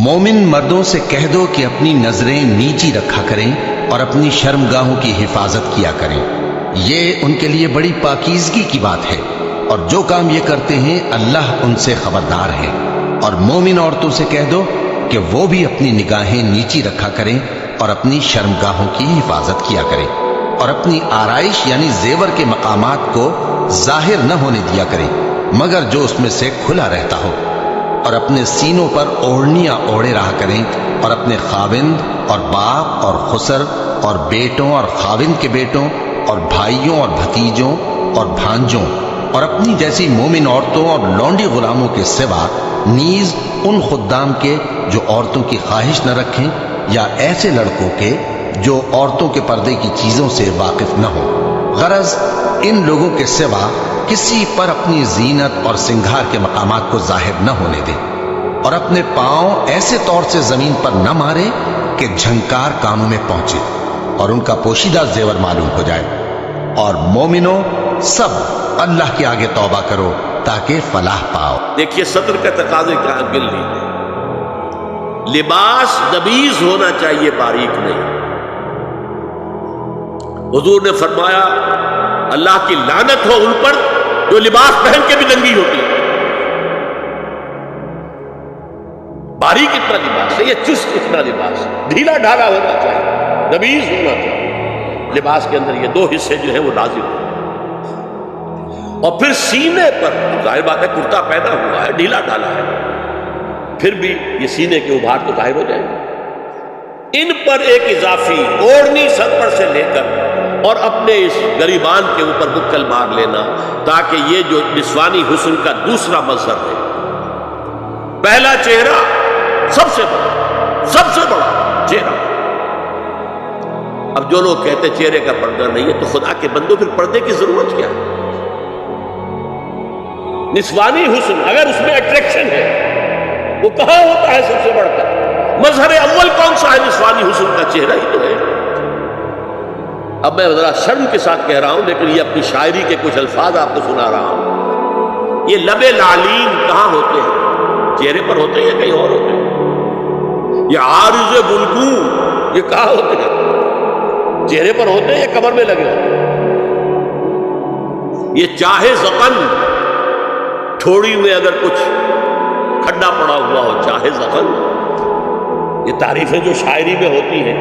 مومن مردوں سے کہہ دو کہ اپنی نظریں نیچی رکھا کریں اور اپنی شرمگاہوں کی حفاظت کیا کریں، یہ ان کے لیے بڑی پاکیزگی کی بات ہے، اور جو کام یہ کرتے ہیں اللہ ان سے خبردار ہے۔ اور مومن عورتوں سے کہہ دو کہ وہ بھی اپنی نگاہیں نیچی رکھا کریں اور اپنی شرمگاہوں کی حفاظت کیا کریں، اور اپنی آرائش یعنی زیور کے مقامات کو ظاہر نہ ہونے دیا کریں مگر جو اس میں سے کھلا رہتا ہو، اور اپنے سینوں پر اوڑھنیاں اوڑھے رہا کریں، اور اپنے خاوند اور باپ اور خسر اور بیٹوں اور خاوند کے بیٹوں اور بھائیوں اور بھتیجوں اور بھانجوں اور اپنی جیسی مومن عورتوں اور لونڈی غلاموں کے سوا نیز ان خدام کے جو عورتوں کی خواہش نہ رکھیں، یا ایسے لڑکوں کے جو عورتوں کے پردے کی چیزوں سے واقف نہ ہوں، غرض ان لوگوں کے سوا کسی پر اپنی زینت اور سنگھار کے مقامات کو ظاہر نہ ہونے دیں، اور اپنے پاؤں ایسے طور سے زمین پر نہ مارے کہ جھنکار کانوں میں پہنچے اور ان کا پوشیدہ زیور معلوم ہو جائے۔ اور مومنوں سب اللہ کے آگے توبہ کرو تاکہ فلاح پاؤ۔ دیکھیے صدر کا تقاضے کیا گل لیجیے، لباس نبیز ہونا چاہیے، باریک نہیں۔ حضور نے فرمایا اللہ کی لعنت ہو ان پر جو لباس پہن کے بھی ننگی ہوتی ہے۔ باریک اتنا لباس ہے، یہ چست اتنا لباس ہے، ڈھیلا ڈھالا ہونا چاہیے، نبیز ہونا چاہیے۔ لباس کے اندر یہ دو حصے جو ہیں وہ لازم ہیں۔ اور پھر سینے پر ظاہر بات ہے کرتا پیدا ہوا ہے، ڈھیلا ڈھالا ہے، پھر بھی یہ سینے کے ابھار تو ظاہر ہو جائیں گے۔ ان پر ایک اضافی اوڑھنی سر پر سے لے کر اور اپنے اس گریبان کے اوپر بکل مار لینا، تاکہ یہ جو نسوانی حسن کا دوسرا مظہر ہے، پہلا چہرہ سب سے بڑا چہرہ۔ اب جو لوگ کہتے چہرے کا پردہ نہیں ہے تو خدا کے بندوں پھر پردے کی ضرورت کیا ہے؟ نسوانی حسن اگر اس میں اٹریکشن ہے وہ کہاں ہوتا ہے سب سے بڑھ کر؟ مظہر اول کون سا ہے؟ نسوانی حسن کا چہرہ ہی تو ہے۔ اب میں ذرا شرم کے ساتھ کہہ رہا ہوں، لیکن یہ اپنی شاعری کے کچھ الفاظ آپ کو سنا رہا ہوں۔ یہ لب لعلین کہاں ہوتے ہیں؟ چہرے پر ہوتے ہیں یا کہیں اور ہوتے ہیں؟ یہ عارض بلگوں یہ کہاں ہوتے ہیں؟ چہرے پر ہوتے ہیں یا کمر میں لگے ہوتے ہیں؟ یہ چاہے زقن، ٹھوڑی میں اگر کچھ کھڈا پڑا ہوا ہو، چاہے زقن، یہ تعریفیں جو شاعری میں ہوتی ہیں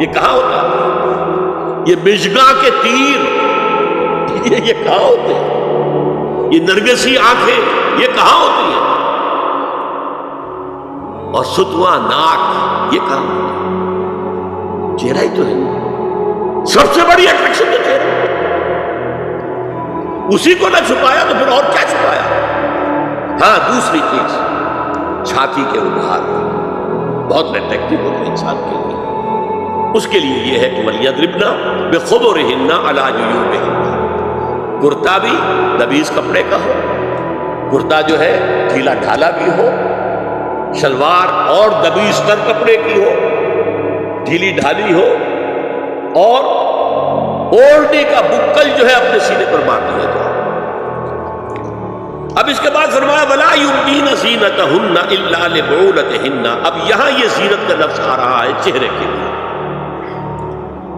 یہ کہاں ہوتا ہے؟ یہ مژگاں کے تیر یہ کہاں ہوتے ہیں؟ یہ نرگسی آنکھیں یہ کہاں ہوتی ہیں؟ اور ستواں ناک یہ کہاں ہوتی ہے؟ چہرہ ہی تو ہے، سب سے بڑی اٹریکشن تو چہرہ، اسی کو نہ چھپایا تو پھر اور کیا چھپایا؟ ہاں دوسری چیز چھاتی کے ابھار بہت اٹریکٹیو ہوتے ہیں انسان کے لیے، اس کے لیے یہ ہے کہ وَلْيَضْرِبْنَ بِخُمُرِهِنَّ عَلَىٰ جُيُوبِهِنَّ، کرتا بھی نبیز کپڑے کا ہو، کرتا جو ہے ڈھیلا ڈھالا بھی ہو، شلوار اور نبیز تر کپڑے کی ہو، ڈھیلی ڈھالی ہو، اور اوڑھنے کا بکل جو ہے اپنے سینے پر مار دیا جائے۔ اب اس کے بعد فرمایا وَلَا يُبْدِينَ زِينَتَهُنَّ إِلَّا لِبُعُولَتِهِنَّ، اب یہاں یہ زینت کا لفظ آ رہا ہے چہرے کے لیے،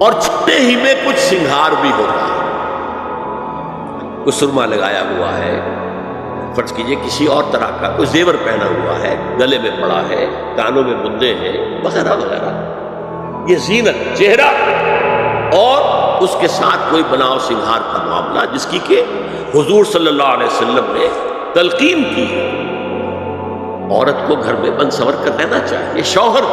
اور چہرے ہی میں کچھ سنگھار بھی ہوتا ہے، کوئی سرما لگایا ہوا ہے، فرض کیجئے کسی اور طرح کا کوئی زیور پہنا ہوا ہے، گلے میں پڑا ہے، کانوں میں بندے ہیں وغیرہ وغیرہ، یہ زینت چہرہ، اور اس کے ساتھ کوئی بناؤ سنگھار کا معاملہ جس کی کہ حضور صلی اللہ علیہ وسلم نے تلقین کی ہے۔ عورت کو گھر میں بن سور کر رہنا چاہیے، شوہر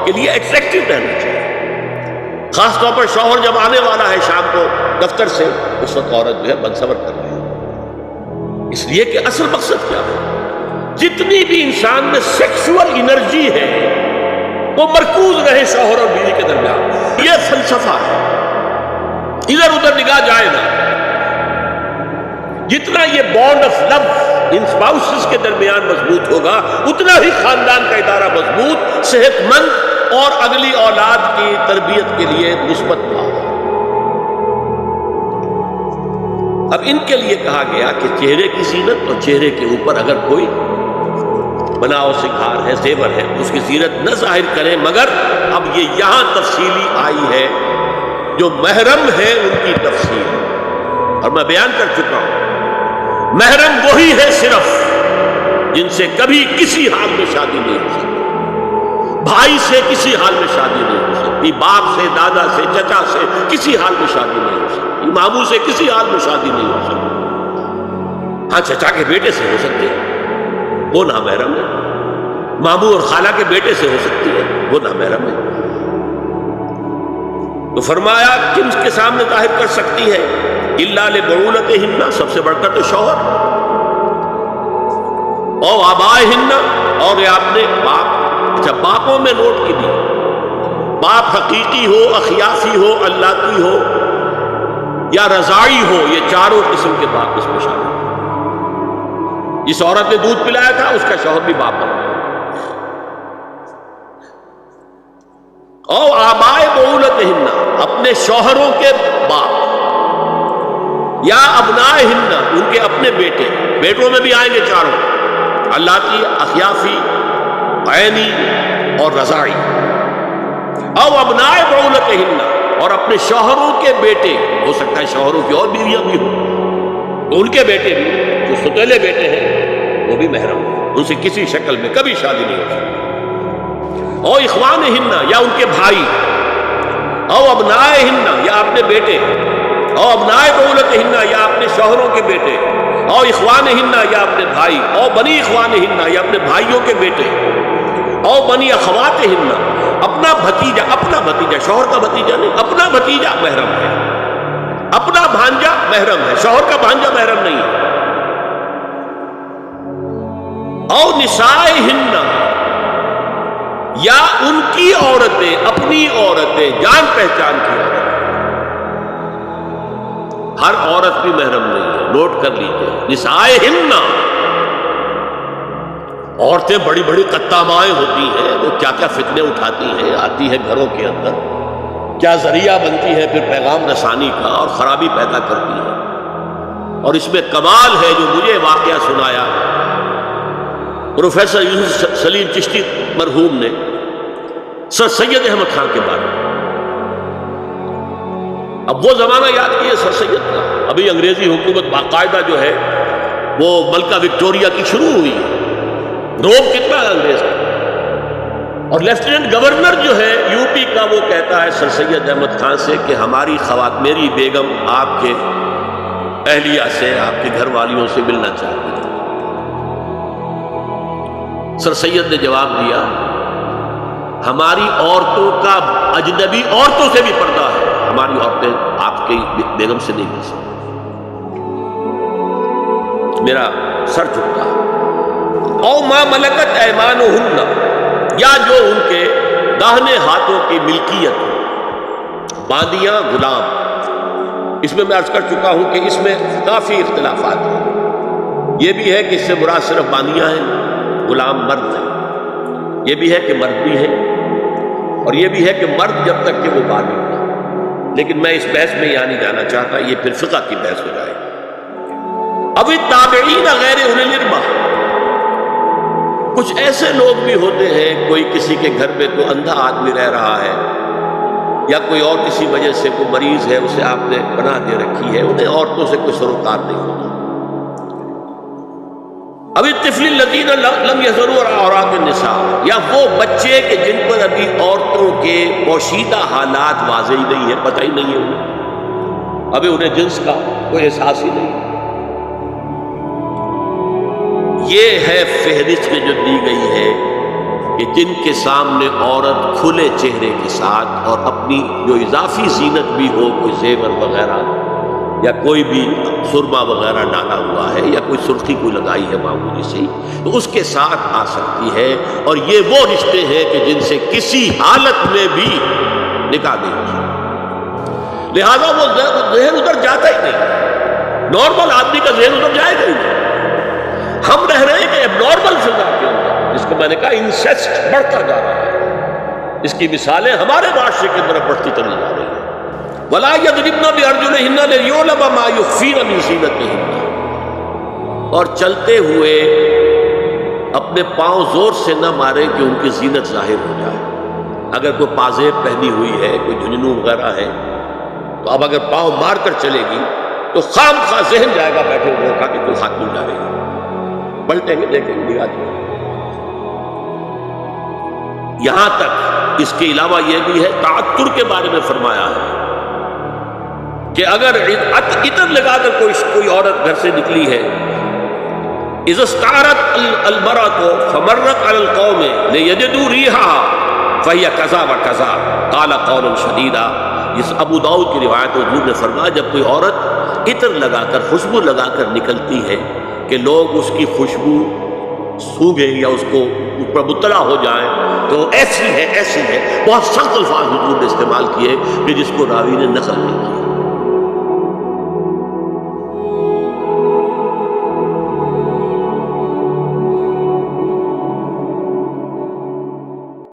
کے لیے اٹریکٹیو رہنا چاہیے، خاص طور پر شوہر جب آنے والا ہے شام کو دفتر سے، اس وقت عورت جو ہے بن سور کر رہی ہے، اس لیے کہ اصل مقصد کیا ہے؟ جتنی بھی انسان میں سیکسول انرجی ہے وہ مرکوز رہے شوہر اور بیوی کے درمیان، یہ فلسفہ ہے، ادھر ادھر نگاہ جائے نا۔ جتنا یہ bond of love in spouses کے درمیان مضبوط ہوگا اتنا ہی خاندان کا ادارہ مضبوط، صحت مند اور اگلی اولاد کی تربیت کے لیے مثبت ہوگا۔ اب ان کے لیے کہا گیا کہ چہرے کی زینت اور چہرے کے اوپر اگر کوئی بناؤ سنگھار ہے، زیور ہے، اس کی زینت نہ ظاہر کریں، مگر اب یہ یہاں تفصیلی آئی ہے جو محرم ہے ان کی تفصیل، اور میں بیان کر چکا ہوں محرم وہی ہے صرف جن سے کبھی کسی حال میں شادی نہیں ہو سکتی، بھائی سے کسی حال میں شادی نہیں ہو سکتی، باپ سے، دادا سے، چچا سے کسی حال میں شادی نہیں ہو سکتی، ماموں سے کسی حال میں شادی نہیں ہو سکتی، ہاں چچا کے بیٹے سے ہو سکتی ہے، وہ نامحرم ہے، ماموں اور خالہ کے بیٹے سے ہو سکتی ہے، وہ نامحرم ہے۔ تو فرمایا کن کے سامنے ظاہر کر سکتی ہے؟ الا لبعولتہن، سب سے بڑھ کر تو شوہر، او آبائہن، اور یہ آپ نے باپ، اچھا باپوں میں نوٹ کی دی، باپ حقیقی ہو، اخیافی ہو، اللہ کی ہو یا رضاعی ہو، یہ چاروں قسم کے باپ اس میں شامل ہیں۔ جس عورت نے دودھ پلایا تھا اس کا شوہر بھی باپ بن گیا۔ او آبائے بعولتہن، اپنے شوہروں کے باپ، یا ابنائہن، ان کے اپنے بیٹے، بیٹوں میں بھی آئیں گے چاروں، اللہ کی، اخیافی، عینی اور رضاعی۔ او ابنائے بعولتہن، اور اپنے شوہروں کے بیٹے، ہو سکتا ہے شوہروں کی اور بیویاں بھی ہوں تو ان کے بیٹے بھی، جو ستیلے بیٹے ہیں وہ بھی محرم ہیں، ان سے کسی شکل میں کبھی شادی نہیں ہو سکتی۔ او اخوانہن، یا ان کے بھائی، او ابنائہن، یا اپنے بیٹے، او ابنائے بعولتہن، یا اپنے شوہروں کے بیٹے، او اخوانہن، یا اپنے بھائی، او بنی اخوانہن، یا اپنے بھائیوں کے بیٹے، او بنی اخواتہن، اپنا بھتیجا، اپنا بھتیجا شوہر کا بھتیجا نہیں، اپنا بھتیجا محرم ہے، اپنا بھانجا محرم ہے، شوہر کا بھانجا محرم نہیں ہے۔ او نسائہن، یا ان کی عورتیں، اپنی عورتیں، جان پہچان کی عورتیں، ہر عورت بھی محرم نہیں ہے، نوٹ کر لیجیے، نسائہن، عورتیں بڑی بڑی قطامائیں ہوتی ہیں، وہ کیا کیا فتنے اٹھاتی ہیں، آتی ہے گھروں کے اندر، کیا ذریعہ بنتی ہے پھر پیغام رسانی کا، اور خرابی پیدا کرتی ہے۔ اور اس میں کمال ہے جو مجھے واقعہ سنایا پروفیسر یوسف سلیم چشتی مرحوم نے سر سید احمد خان کے بارے میں۔ اب وہ زمانہ یاد کیے سر سید کا، ابھی انگریزی حکومت باقاعدہ جو ہے وہ ملکہ وکٹوریہ کی شروع ہوئی ہے، روب کتنا ہے انگریز کا، اور لیفٹیننٹ گورنر جو ہے یو پی کا وہ کہتا ہے سر سید احمد خان سے کہ ہماری خواتین، میری بیگم آپ کے اہلیہ سے، آپ کے گھر والیوں سے ملنا چاہتی ہے۔ سر سید نے جواب دیا ہماری عورتوں کا اجنبی عورتوں سے بھی پردہ ہے، ہماری عورتیں آپ کی بیگم سے نہیں مل سکتی۔ میرا سر جھکتا ہے۔ او ما ملکت ایمانہن، یا جو ان کے داہنے ہاتھوں کی ملکیت ہو، باندیاں، غلام۔ اس میں عرض کر چکا ہوں کہ اس میں کافی اختلافات ہیں، یہ بھی ہے کہ اس سے مراد صرف باندیاں ہیں، غلام مرد ہیں، یہ بھی ہے کہ مرد بھی ہے، اور یہ بھی ہے کہ مرد جب تک کہ وہ بالغ نہ ہو، لیکن میں اس بحث میں یہاں نہیں جانا چاہتا، یہ پھر فقہ کی بحث ہو جائے گی۔ اب التابعین غیر اولی الاربہ، کچھ ایسے لوگ بھی ہوتے ہیں، کوئی کسی کے گھر میں کوئی اندھا آدمی رہ رہا ہے، یا کوئی اور کسی وجہ سے کوئی مریض ہے، اسے آپ نے پناہ دے رکھی ہے، انہیں عورتوں سے کوئی سروکار نہیں ہوتا۔ اب الطفل الذین لم یظہروا عورات النساء، یا وہ بچے کہ جن پر ابھی عورتوں کے پوشیدہ حالات واضح ہی نہیں ہے، پتہ ہی نہیں ہے انہیں، ابھی انہیں جنس کا کوئی احساس ہی نہیں۔ یہ ہے فہرست میں جو دی گئی ہے کہ جن کے سامنے عورت کھلے چہرے کے ساتھ اور اپنی جو اضافی زینت بھی ہو، کوئی زیور وغیرہ یا کوئی بھی سرما وغیرہ ڈالا ہوا ہے، یا کوئی سرخی کوئی لگائی ہے معمولی سی، تو اس کے ساتھ آ سکتی ہے، اور یہ وہ رشتے ہیں کہ جن سے کسی حالت میں بھی نکاح نہیں ہو سکتا، لہذا وہ ذہن ادھر جاتا ہی نہیں، نارمل آدمی کا ذہن ادھر جائے گا ہی نہیں۔ ہم رہ رہے ہیں کہ اب نارمل فضا کے اندر، جس کو میں نے کہا انسیسٹ بڑھتا جا رہا ہے، اس کی مثالیں ہمارے معاشرے کی طرف بڑھتی چلی جا رہی ہیں۔ وَلَا يَضْرِبْنَ بِأَرْجُلِهِنَّ لِيُعْلَمَ مَا يُخْفِينَ مِنْ زِينَتِهِنَّ، اور چلتے ہوئے اپنے پاؤں زور سے نہ مارے کہ ان کی زینت ظاہر ہو جائے. اگر کوئی پازیب پہنی ہوئی ہے، کوئی جھنجھنو وغیرہ ہے، تو اب اگر پاؤں مار کر چلے گی تو خام خواہ ذہن جائے گا بیٹھے ہوئے کا کہ کوئی خاتون جا رہی ہے، پلٹیں گے دیکھیں گے نگاہ دیں. یہاں تک اس کے علاوہ یہ بھی ہے، تعطر کے بارے میں فرمایا ہے کہ اگر عطر لگا کر کوئی عورت گھر سے نکلی ہے، اذا استعارت المرأة فمرت على القوم ليجدوا ريحها فهي كذا وكذا قال قولا شديدا. اس ابو داؤد کی روایت میں حضور نے فرمایا جب کوئی عورت عطر لگا کر، خوشبو لگا کر نکلتی ہے کہ لوگ اس کی خوشبو سونگیں یا اس کو پر مطلع ہو جائیں تو ایسی ہے. بہت سخت الفاظ حضور نے استعمال کیے کہ جس کو راوی نے نقل نہیں کیا.